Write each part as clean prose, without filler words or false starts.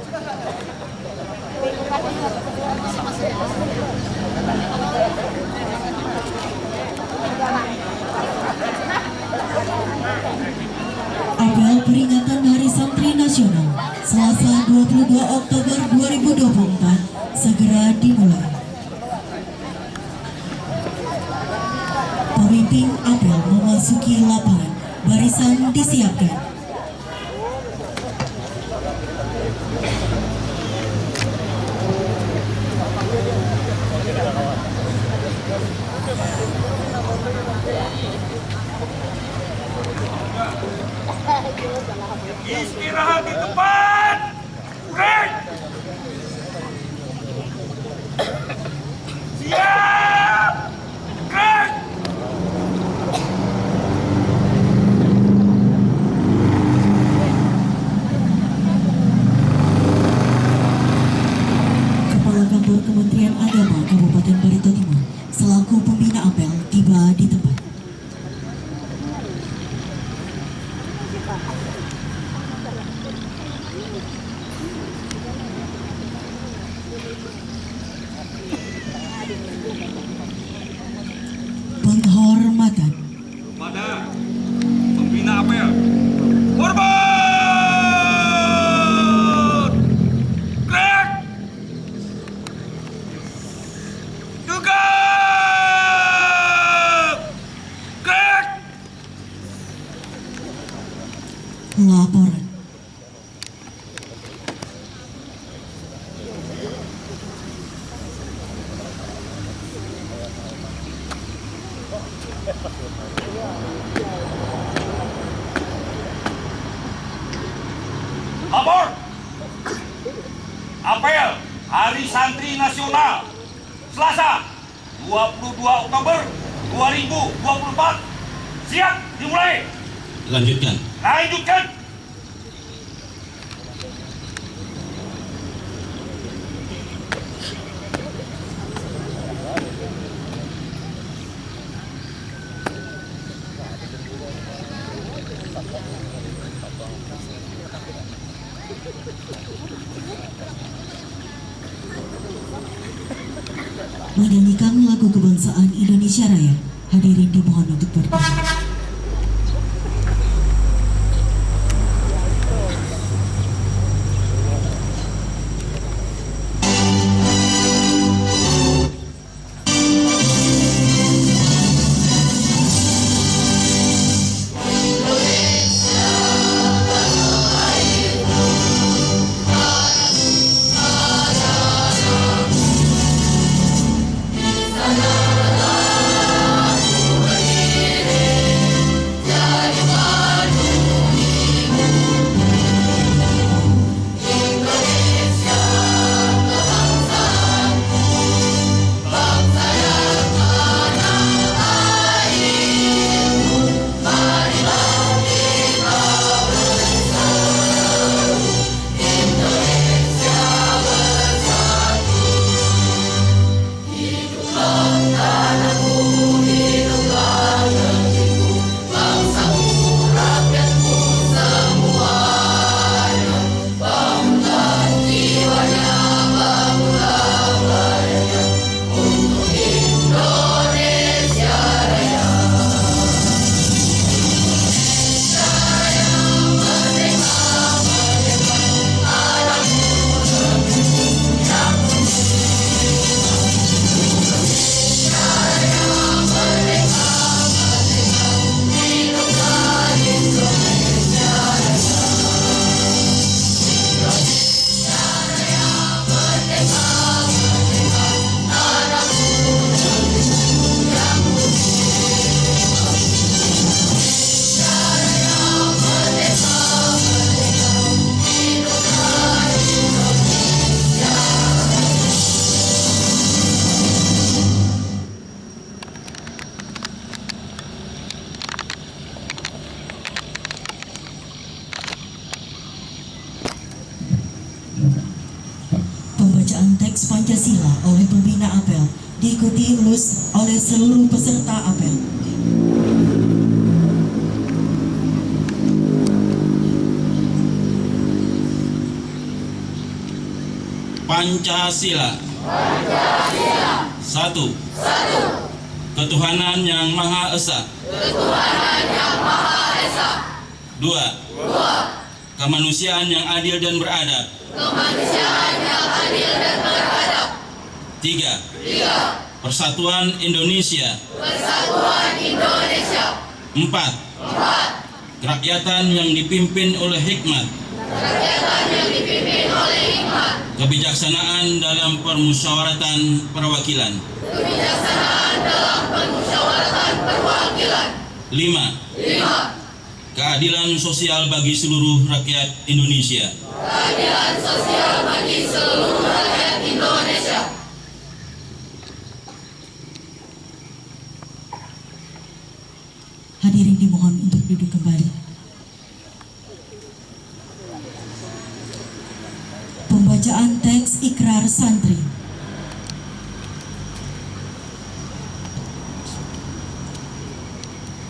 Apel peringatan Hari Santri Nasional Selasa 22 Oktober 2024 segera dimulai. Pemimpin apel memasuki lapangan, barisan disiapkan. Istirahat di tempat. Break. Siap. Break. Kepala Kantor Kementerian Agama Kabupaten Barito Timur selaku pembina apel tiba di tempat. Penghormatan Pada pembina apel. Hormat. Break. Tegak. Break. laporan. Lapor. Apel Hari Santri Nasional Selasa 22 Oktober 2024 siap dimulai. Lanjutkan. Lanjutkan. Menyanyikan lagu kebangsaan Indonesia Raya. Hadirin dimohon untuk berdiri. Pembacaan teks Pancasila oleh pembina apel diikuti oleh seluruh peserta apel. Pancasila. Satu. Ketuhanan yang Maha Esa. Dua. Kemanusiaan yang adil dan beradab. Tiga. Persatuan Indonesia. Empat. Kerakyatan yang dipimpin oleh hikmat. Kebijaksanaan dalam permusyawaratan perwakilan. Lima. Keadilan sosial bagi seluruh rakyat Indonesia. Hadirin dimohon untuk duduk kembali. Pembacaan teks ikrar santri.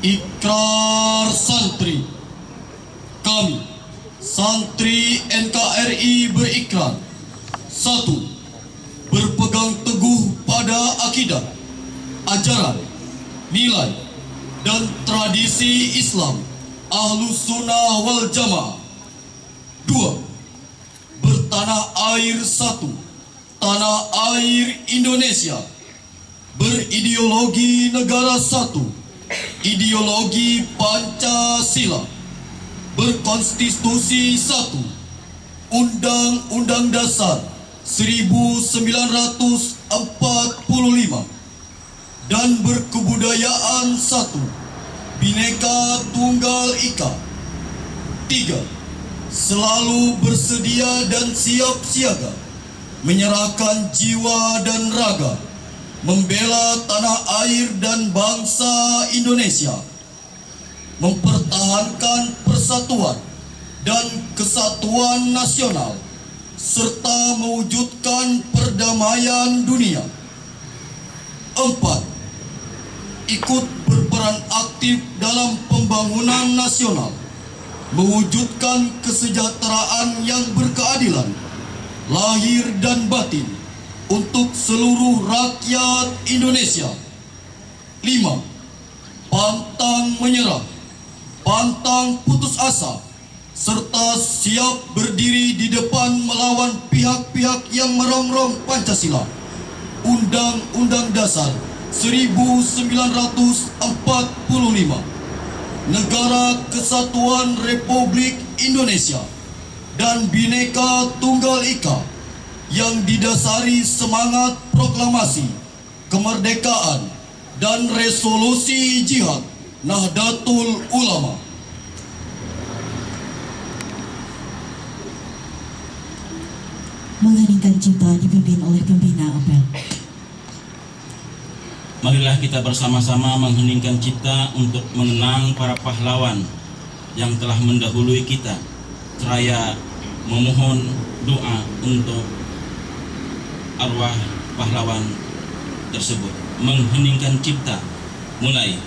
Ikrar santri. Kami, santri NKRI berikrar. 1. Berpegang teguh pada akidah, ajaran, nilai, dan tradisi Islam Ahlus Sunnah wal Jamaah. 2. Bertanah air satu, tanah air Indonesia. Berideologi negara satu, ideologi Pancasila. Berkonstitusi satu, Undang-Undang Dasar 1945. Dan berkebudayaan satu, Bhinneka Tunggal Ika. 3. Selalu bersedia dan siap siaga, menyerahkan jiwa dan raga, membela tanah air dan bangsa Indonesia, mempertahankan persatuan dan kesatuan nasional, serta mewujudkan perdamaian dunia. 4. Ikut berperan aktif dalam pembangunan nasional, mewujudkan kesejahteraan yang berkeadilan, lahir dan batin, untuk seluruh rakyat Indonesia. 5. Pantang menyerah, pantang putus asa, serta siap berdiri di depan melawan pihak-pihak yang merongrong Pancasila, Undang-Undang Dasar 1945, Negara Kesatuan Republik Indonesia, dan Bhinneka Tunggal Ika, yang didasari semangat proklamasi kemerdekaan dan resolusi jihad Nahdlatul Ulama. Mengheningkan cipta dipimpin oleh pembina apel. Marilah kita bersama-sama mengheningkan cipta untuk mengenang para pahlawan yang telah mendahului kita, seraya memohon doa untuk arwah pahlawan tersebut. Mengheningkan cipta, mulai.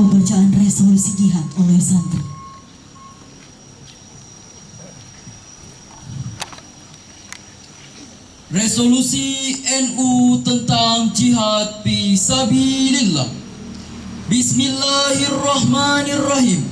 Pembacaan resolusi jihad oleh santri. Resolusi NU tentang jihad fisabilillah. Bismillahirrahmanirrahim.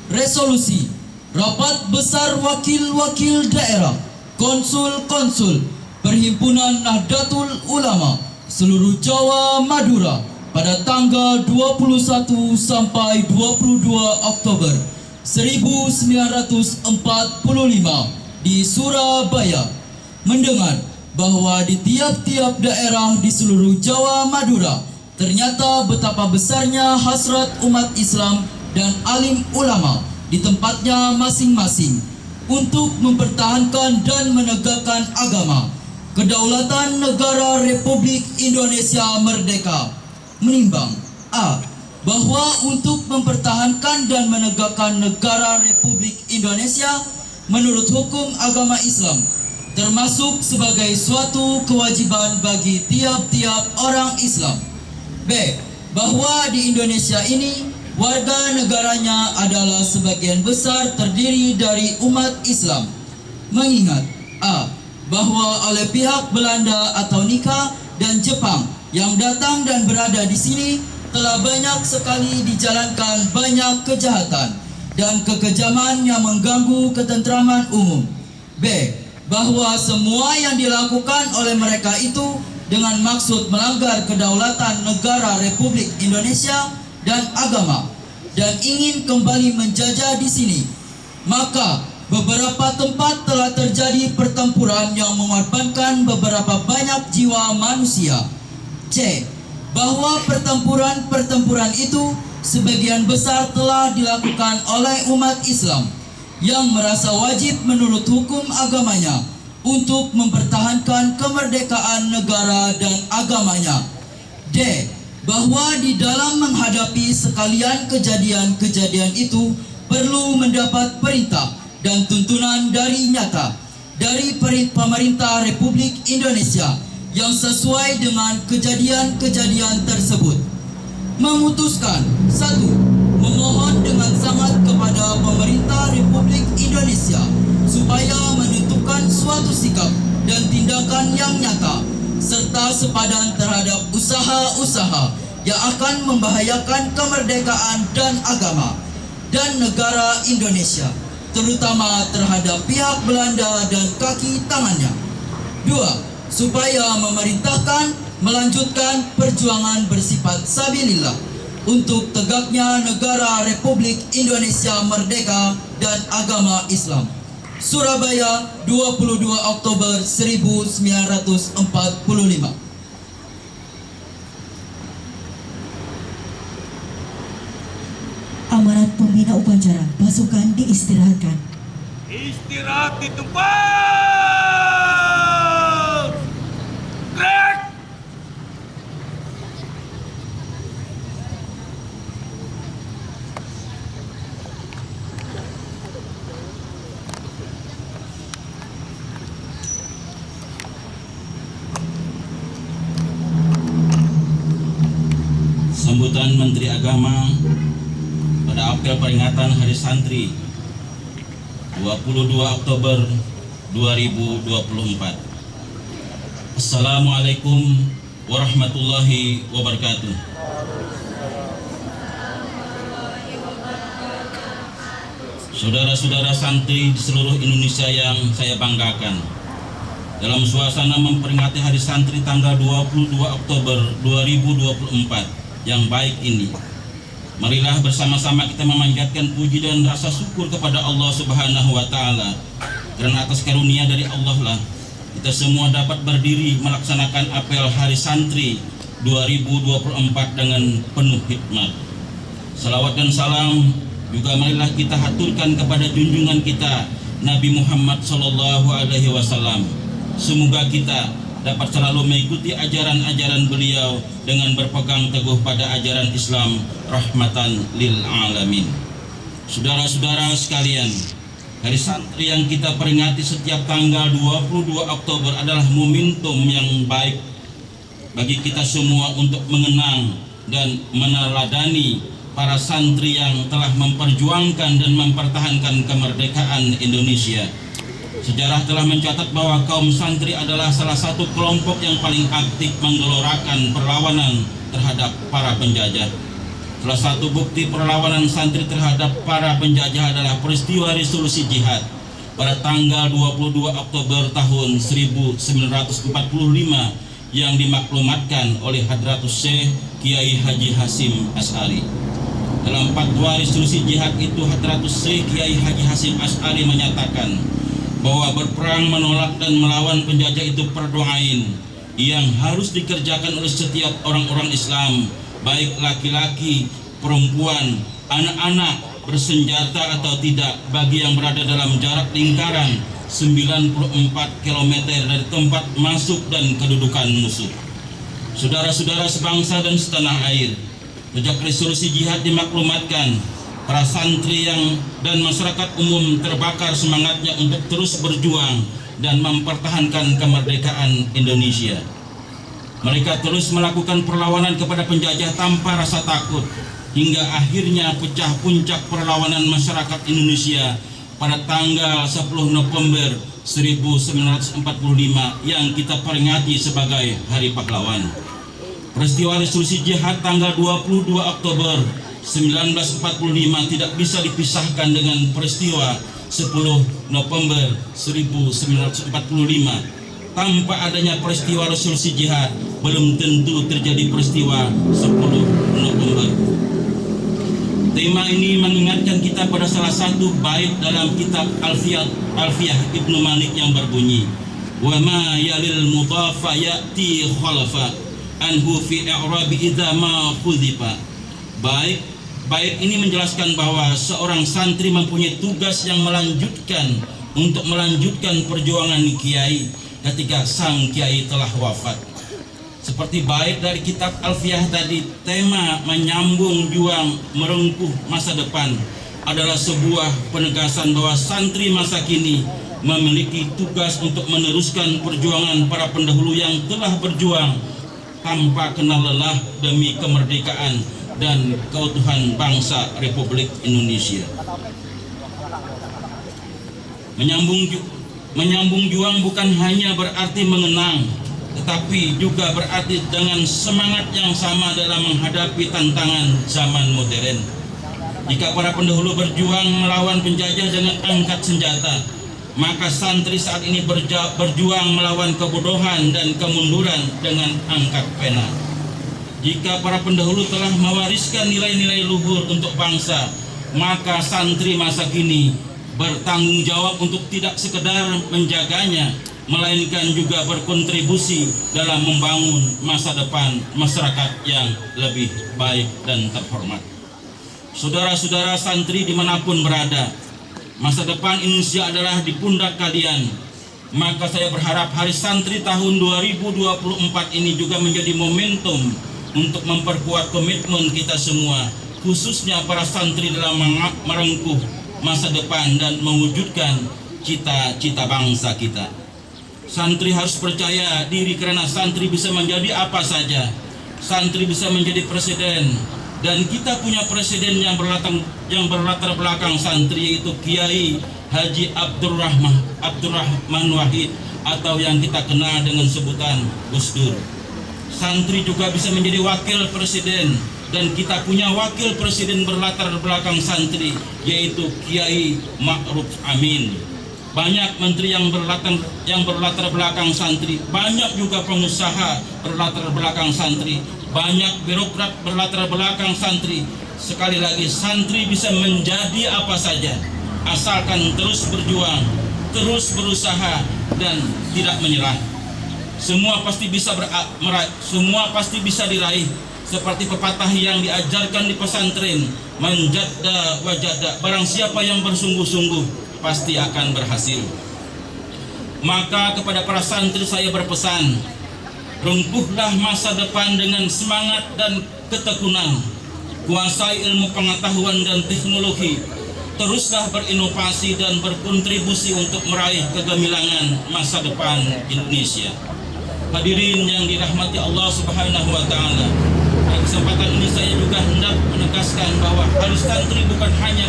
Resolusi Rapat Besar Wakil-Wakil Daerah, Konsul-Konsul Perhimpunan Nahdlatul Ulama seluruh Jawa Madura pada tanggal 21 sampai 22 Oktober 1945 di Surabaya mendengar bahwa di tiap-tiap daerah di seluruh Jawa Madura ternyata betapa besarnya hasrat umat Islam dan alim ulama di tempatnya masing-masing untuk mempertahankan dan menegakkan agama, kedaulatan negara Republik Indonesia Merdeka. Menimbang A. Bahwa untuk mempertahankan dan menegakkan negara Republik Indonesia menurut hukum agama Islam termasuk sebagai suatu kewajiban bagi tiap-tiap orang Islam. B. Bahwa di Indonesia ini warga negaranya adalah sebagian besar terdiri dari umat Islam. Mengingat A. Bahwa oleh pihak Belanda atau Nika dan Jepang yang datang dan berada di sini telah banyak sekali dijalankan banyak kejahatan dan kekejaman yang mengganggu ketentraman umum. B. Bahwa semua yang dilakukan oleh mereka itu dengan maksud melanggar kedaulatan negara Republik Indonesia dan agama dan ingin kembali menjajah di sini. Maka beberapa tempat telah terjadi pertempuran yang mengorbankan beberapa banyak jiwa manusia. C. Bahwa pertempuran-pertempuran itu sebagian besar telah dilakukan oleh umat Islam yang merasa wajib menurut hukum agamanya untuk mempertahankan kemerdekaan negara dan agamanya. D. Bahwa di dalam menghadapi sekalian kejadian-kejadian itu perlu mendapat perintah dan tuntunan dari nyata dari pemerintah Republik Indonesia yang sesuai dengan kejadian-kejadian tersebut. Memutuskan 1. Memohon dengan sangat kepada pemerintah Republik Indonesia supaya menentukan suatu sikap dan tindakan yang nyata serta sepadan terhadap usaha-usaha yang akan membahayakan kemerdekaan dan agama dan negara Indonesia, terutama terhadap pihak Belanda dan kaki tangannya. 2. Supaya memerintahkan melanjutkan perjuangan bersifat sabilillah untuk tegaknya negara Republik Indonesia Merdeka dan agama Islam. Surabaya, 22 Oktober 1945. Amanat pembina upacara, pasukan diistirahatkan. Istirahat di tempat. Gerak. Sambutan Menteri Agama pada apel peringatan Hari Santri 22 Oktober 2024. Assalamualaikum warahmatullahi wabarakatuh. Saudara-saudara santri di seluruh Indonesia yang saya banggakan, dalam suasana memperingati Hari Santri tanggal 22 Oktober 2024 yang baik ini, marilah bersama-sama kita memanjatkan puji dan rasa syukur kepada Allah Subhanahu wa Ta'ala, karena atas karunia dari Allah lah kita semua dapat berdiri melaksanakan apel Hari Santri 2024 dengan penuh hikmat. Salawat dan salam juga marilah kita haturkan kepada junjungan kita Nabi Muhammad SAW. Semoga kita dapat selalu mengikuti ajaran-ajaran beliau dengan berpegang teguh pada ajaran Islam rahmatan lil alamin. Saudara-saudara sekalian, Hari Santri yang kita peringati setiap tanggal 22 Oktober adalah momentum yang baik bagi kita semua untuk mengenang dan meneladani para santri yang telah memperjuangkan dan mempertahankan kemerdekaan Indonesia. Sejarah telah mencatat bahwa kaum santri adalah salah satu kelompok yang paling aktif menggelorakan perlawanan terhadap para penjajah. Salah satu bukti perlawanan santri terhadap para penjajah adalah peristiwa resolusi jihad pada tanggal 22 Oktober tahun 1945 yang dimaklumatkan oleh Hadratus Syekh Kiai Haji Hasyim Asy'ari. Dalam fatwa resolusi jihad itu, Hadratus Syekh Kiai Haji Hasyim Asy'ari menyatakan bahwa berperang menolak dan melawan penjajah itu fardu ain yang harus dikerjakan oleh setiap orang-orang Islam, baik laki-laki, perempuan, anak-anak, bersenjata atau tidak, bagi yang berada dalam jarak lingkaran 94 km dari tempat masuk dan kedudukan musuh. Saudara-saudara sebangsa dan setanah air, sejak resolusi jihad dimaklumatkan, para santri dan masyarakat umum terbakar semangatnya untuk terus berjuang dan mempertahankan kemerdekaan Indonesia. Mereka terus melakukan perlawanan kepada penjajah tanpa rasa takut, hingga akhirnya pecah puncak perlawanan masyarakat Indonesia pada tanggal 10 November 1945 yang kita peringati sebagai Hari Pahlawan. Peristiwa resolusi jihad tanggal 22 Oktober 1945 tidak bisa dipisahkan dengan peristiwa 10 November 1945. Tanpa adanya peristiwa resolusi jihad, belum tentu terjadi peristiwa 10 November. Tema ini mengingatkan kita pada salah satu bait dalam kitab Alfiyah Ibnu Malik yang berbunyi, "Wa ma yalil mudhafa ya'ti khalafa anhu fi i'rabi idza ma khudzifa." Bait ini menjelaskan bahwa seorang santri mempunyai tugas yang untuk melanjutkan perjuangan kiai ketika sang kiai telah wafat. Seperti bait dari kitab Alfiyah tadi, tema menyambung juang merengkuh masa depan adalah sebuah penegasan bahwa santri masa kini memiliki tugas untuk meneruskan perjuangan para pendahulu yang telah berjuang tanpa kenal lelah demi kemerdekaan dan keutuhan bangsa Republik Indonesia. Menyambung juang bukan hanya berarti mengenang, tetapi juga berarti dengan semangat yang sama dalam menghadapi tantangan zaman modern. Jika para pendahulu berjuang melawan penjajah dengan angkat senjata, maka santri saat ini berjuang melawan kebodohan dan kemunduran dengan angkat pena. Jika para pendahulu telah mewariskan nilai-nilai luhur untuk bangsa, maka santri masa kini bertanggung jawab untuk tidak sekedar menjaganya, melainkan juga berkontribusi dalam membangun masa depan masyarakat yang lebih baik dan terhormat. Saudara-saudara santri dimanapun berada, masa depan Indonesia adalah di pundak kalian. Maka saya berharap Hari Santri tahun 2024 ini juga menjadi momentum untuk memperkuat komitmen kita semua, khususnya para santri dalam merengkuh masa depan dan mewujudkan cita-cita bangsa kita. Santri harus percaya diri karena santri bisa menjadi apa saja. Santri bisa menjadi presiden, dan kita punya presiden yang berlatar belakang santri, yaitu Kiai Haji Abdurrahman Wahid atau yang kita kenal dengan sebutan Gus Dur. Santri juga bisa menjadi wakil presiden, dan kita punya wakil presiden berlatar belakang santri, yaitu Kiai Ma'ruf Amin. Banyak menteri yang berlatar belakang santri, banyak juga pengusaha berlatar belakang santri, banyak birokrat berlatar belakang santri. Sekali lagi, santri bisa menjadi apa saja asalkan terus berjuang, terus berusaha, dan tidak menyerah. Semua pasti bisa diraih, seperti pepatah yang diajarkan di pesantren, manjadda wajada, barang siapa yang bersungguh-sungguh pasti akan berhasil. Maka kepada para santri saya berpesan, rengkuhlah masa depan dengan semangat dan ketekunan, kuasai ilmu pengetahuan dan teknologi, teruslah berinovasi dan berkontribusi untuk meraih kegemilangan masa depan Indonesia. Hadirin yang dirahmati Allah Subhanahu wa taala, pada kesempatan ini saya juga hendak menegaskan menegaskan bahwa Haris Santri bukan hanya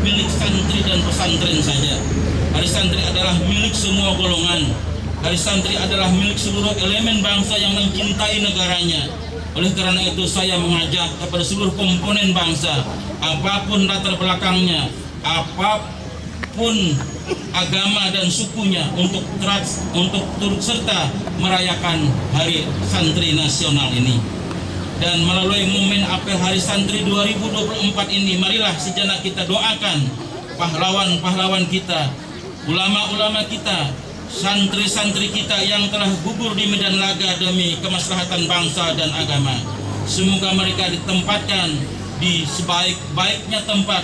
milik santri dan pesantren saja. Haris Santri adalah milik semua golongan. Haris Santri adalah milik seluruh elemen bangsa yang mencintai negaranya. Oleh karena itu saya mengajak kepada seluruh komponen bangsa, apapun latar belakangnya, apapun agama dan sukunya, untuk turut serta merayakan Hari Santri Nasional ini. Dan melalui momen apel Hari Santri 2024 ini, marilah sejenak kita doakan pahlawan-pahlawan kita, ulama-ulama kita, santri-santri kita yang telah gugur di medan laga demi kemaslahatan bangsa dan agama. Semoga mereka ditempatkan di sebaik-baiknya tempat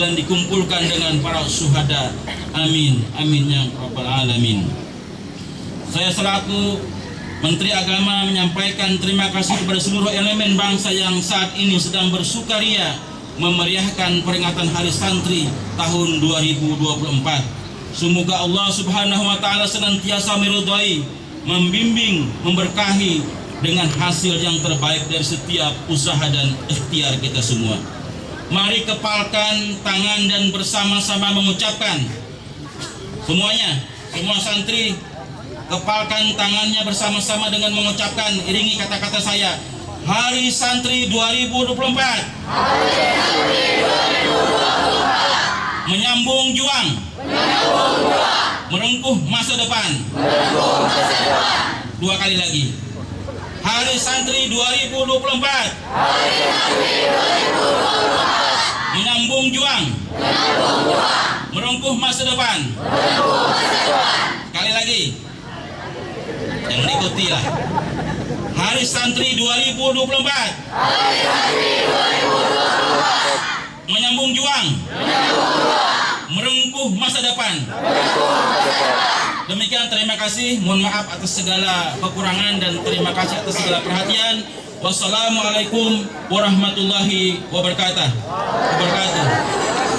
dan dikumpulkan dengan para syuhada. Amin, amin ya rabbal alamin. Saya selaku Menteri Agama menyampaikan terima kasih kepada seluruh elemen bangsa yang saat ini sedang bersukaria memeriahkan peringatan Hari Santri tahun 2024. Semoga Allah Subhanahu wa taala senantiasa meridhai, membimbing, memberkahi dengan hasil yang terbaik dari setiap usaha dan ikhtiar kita semua. Mari kepalkan tangan dan bersama-sama mengucapkan, semuanya, semua santri kepalkan tangannya bersama-sama dengan mengucapkan, iringi kata-kata saya, Hari Santri 2024. Hari Santri 2024. Menyambung juang. Merengkuh masa depan. Dua kali lagi. Hari Santri 2024. Hari Santri 2024. Menyambung juang. Merengkuh masa depan. Sekali lagi. Jangan ikuti lah. Hari Santri 2024. Hari Santri 2024. Menyambung juang. Merengkuh masa depan. Demikian, terima kasih. Mohon maaf atas segala kekurangan dan terima kasih atas segala perhatian. Wassalamualaikum warahmatullahi wabarakatuh.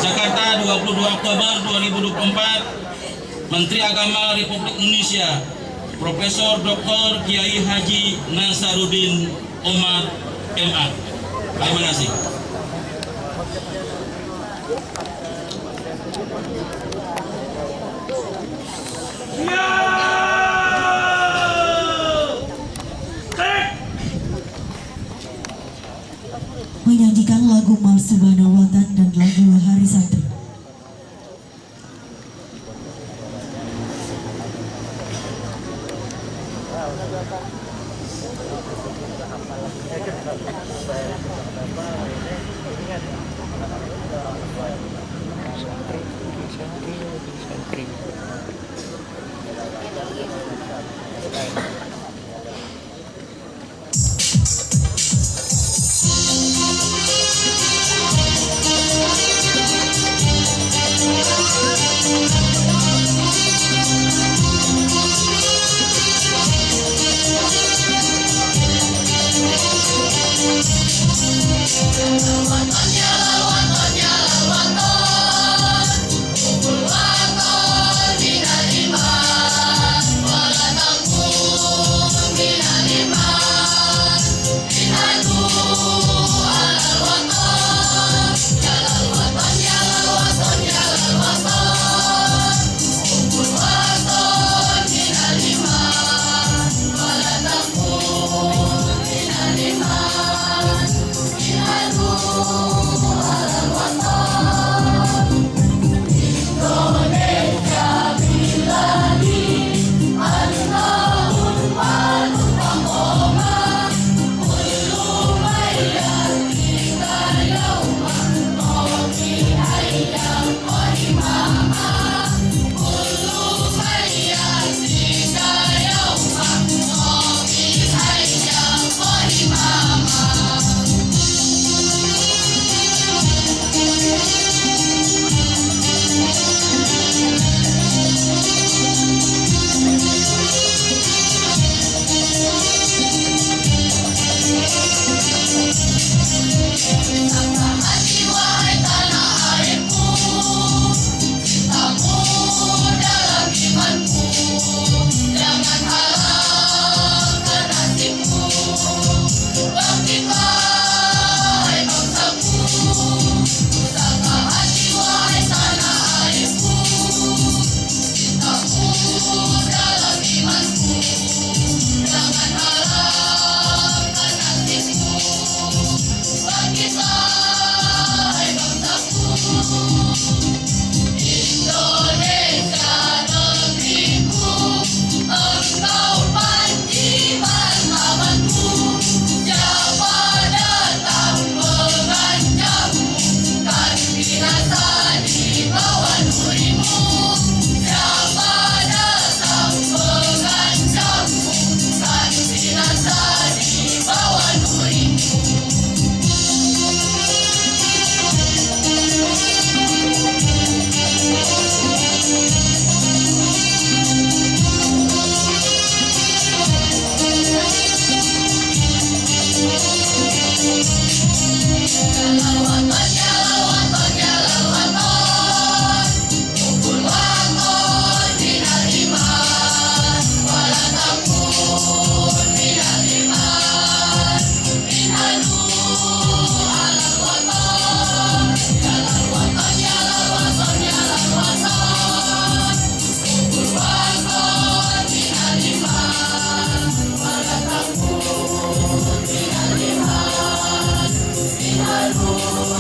Jakarta, 22 Oktober 2024. Menteri Agama Republik Indonesia Profesor Dr. Kiai Haji Nasaruddin Omar MA. Terima kasih. Menyanyikan lagu Marsubana Watan dan lagu Hari Santri. Aduh Halo.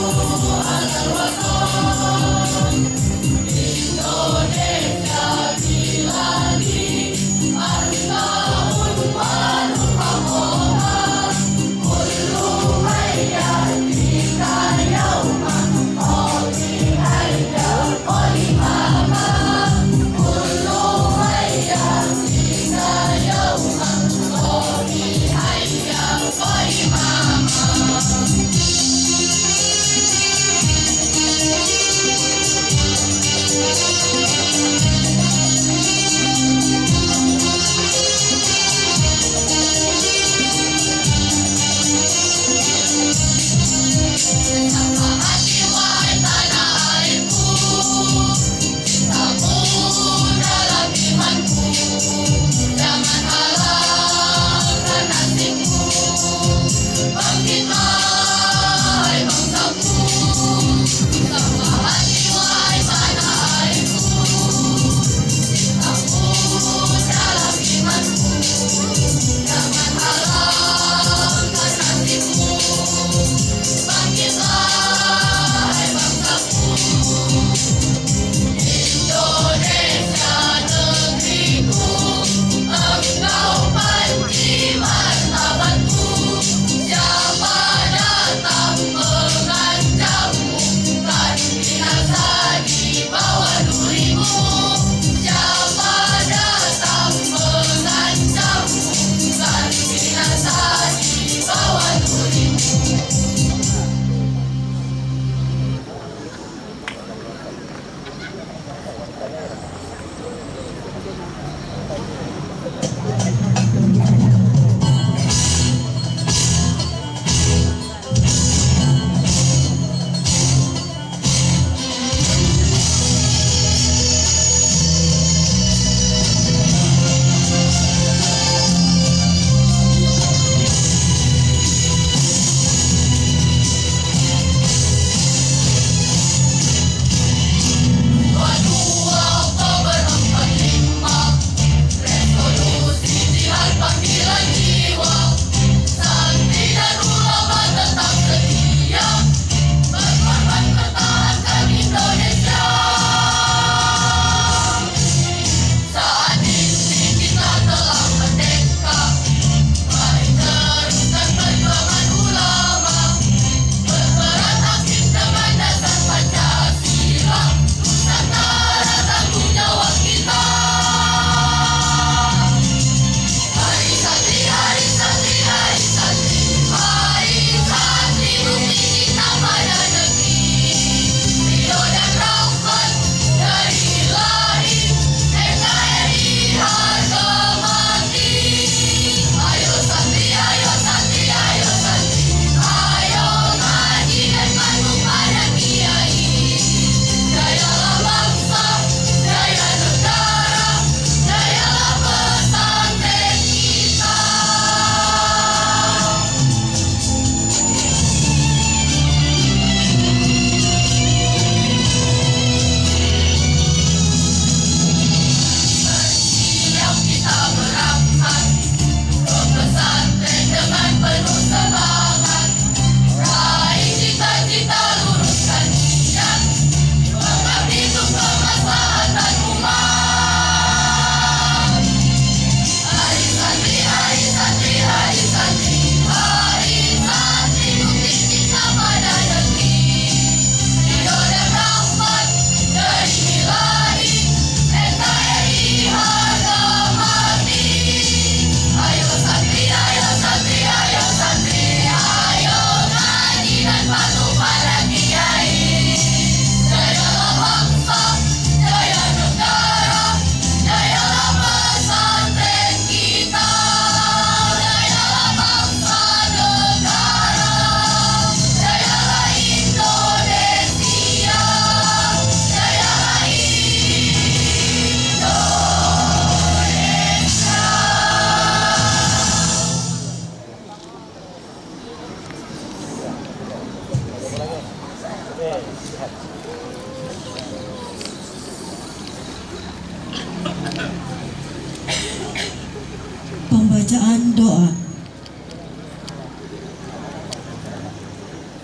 Pembacaan doa.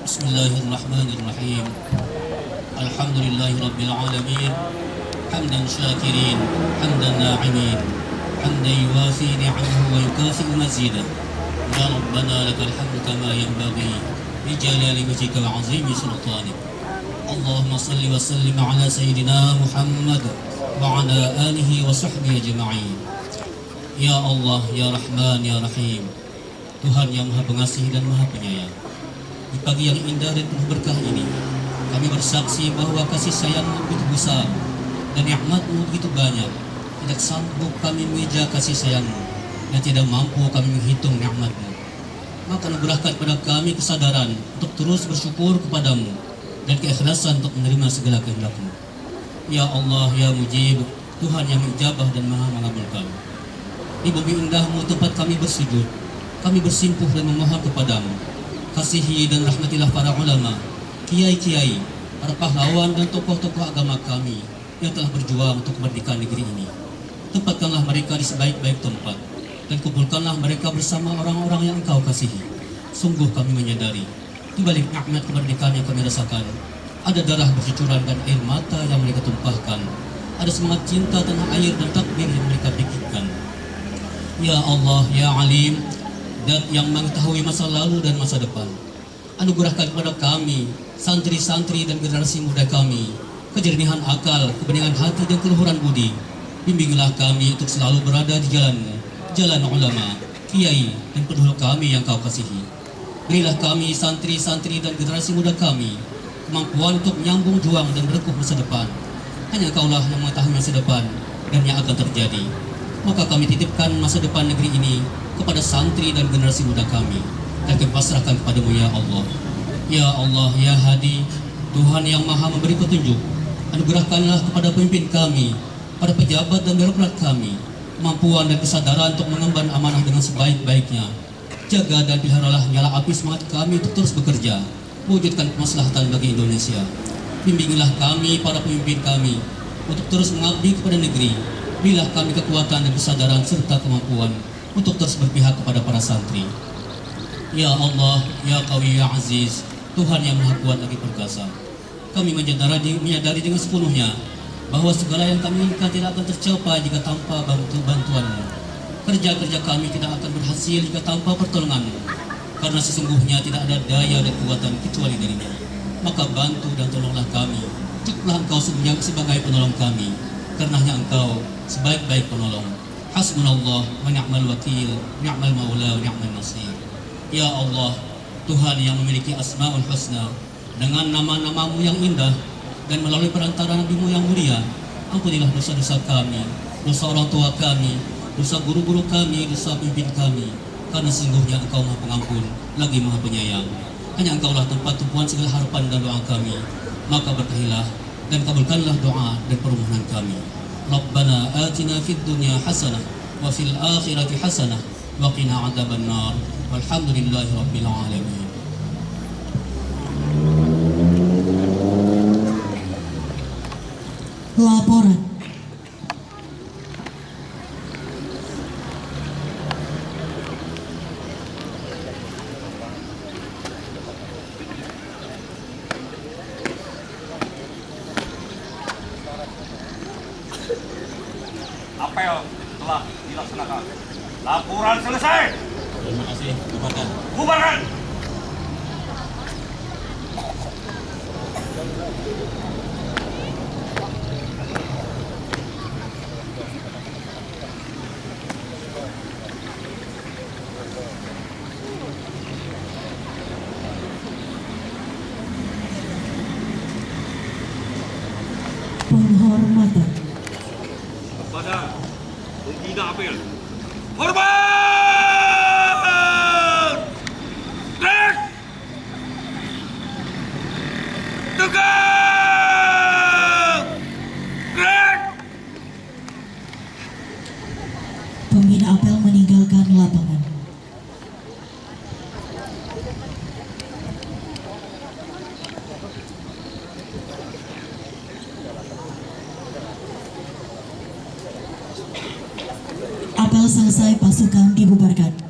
Bismillahirrahmanirrahim. Alhamdulillahirabbil alamin. Hamdan syakirin, hamdan na'imin, hamdan yuwafi ni'amahu wa yukafi'u mazidah. Ya Rabbana lakal hamdu kama yanbaghi li jalali wajhika wa 'azimi sultanik. Allahumma salli wa sallim ala sayyidina Muhammad wa ala alihi wa sahbihi ajma'in. Ya Allah, Ya Rahman, Ya Rahim, Tuhan yang Maha Pengasih dan Maha Penyayang. Di pagi yang indah dan penuh berkah ini, kami bersaksi bahwa kasih sayang-Mu begitu besar dan nikmat-Mu begitu banyak. Tidak sanggup kami mengeja kasih sayang-Mu dan tidak mampu kami menghitung nikmat-Mu. Maka anugerahkan kepada kami kesadaran untuk terus bersyukur kepadamu dan keikhlasan untuk menerima segala kehendak-Mu. Ya Allah, Ya Mujib, Tuhan yang mengijabah dan Maha mengabulkan. Di bumi indah-Mu tempat kami bersujud, kami bersimpuh dan memohon kepadamu. Kasihi dan rahmatilah para ulama, kiai-kiai, para pahlawan dan tokoh-tokoh agama kami yang telah berjuang untuk kemerdekaan negeri ini. Tempatkanlah mereka di sebaik-baik tempat dan kumpulkanlah mereka bersama orang-orang yang Engkau kasihi. Sungguh kami menyadari, di balik nikmat kemerdekaan yang kami rasakan, ada darah bercucuran dan air mata yang mereka tumpahkan. Ada semangat cinta tanah air dan takbir yang mereka pikirkan. Ya Allah, Ya Alim, Dat yang mengetahui masa lalu dan masa depan, anugerahkan kepada kami, santri-santri dan generasi muda kami, kejernihan akal, kebeningan hati dan keluhuran budi. Bimbinglah kami untuk selalu berada di jalan-Mu, jalan ulama, kiai dan pendahulu kami yang Kau kasihi. Berilah kami, santri-santri dan generasi muda kami, kemampuan untuk menyambung juang dan berekuh masa depan. Hanya Kaulah yang mengetahui masa depan dan yang akan terjadi. Maka kami titipkan masa depan negeri ini kepada santri dan generasi muda kami dan kami pasrahkan kepadamu ya Allah. Ya Allah, Ya Hadi, Tuhan yang Maha memberi petunjuk, anugerahkanlah kepada pemimpin kami, para pejabat dan birokrat kami, kemampuan dan kesadaran untuk mengemban amanah dengan sebaik-baiknya. Jaga dan peliharalah nyala api semangat kami untuk terus bekerja, mewujudkan kemaslahatan bagi Indonesia. Bimbinglah kami, para pemimpin kami, untuk terus mengabdi kepada negeri. Berilah kami kekuatan dan kesadaran serta kemampuan untuk terus berpihak kepada para santri. Ya Allah, Ya Qawi, Ya Aziz, Tuhan yang Maha Kuat lagi perkasa. Kami menyadari dengan sepenuhnya bahwa segala yang kami inginkan tidak akan tercapai jika tanpa bantuan-Mu. Kerja-kerja kami tidak akan berhasil jika tanpa pertolongan-Mu. Karena sesungguhnya tidak ada daya dan kekuatan kecuali dari-Mu. Maka bantu dan tolonglah kami. Cukuplah Engkau sebagai penolong kami. Karena hanya Engkau sebaik-baik penolong. Hasbunallah wa ni'mal wakil, ni'mal maula wa ni'mal nasir. Ya Allah, Tuhan yang memiliki asmaul husna, dengan nama-nama-Mu yang indah dan melalui perantara Nabi-Mu yang mulia, ampunilah dosa-dosa kami, dosa orang tua kami, dosa guru-guru kami, dosa pemimpin kami. Karena sesungguhnya Engkau Maha Pengampun, lagi Maha Penyayang. Hanya Engkaulah tempat tumpuan segala harapan dan doa kami. Maka berkahilah dan kabulkanlah doa dan permohonan kami. Rabbana atina fid dunya hasanah wa fil akhirati hasanah wa qina adzaban nar. Walhamdulillahi rabbil alamin. Laporan. Apel telah dilaksanakan. Laporan selesai. Terima kasih, Komandan. Bubarkan. Penghormatan. Kepada pembina apel. Hormat! Teriak! Tegak! Teriak! Pembina apel meninggalkan lapangan. apel selesai, pasukan dibubarkan.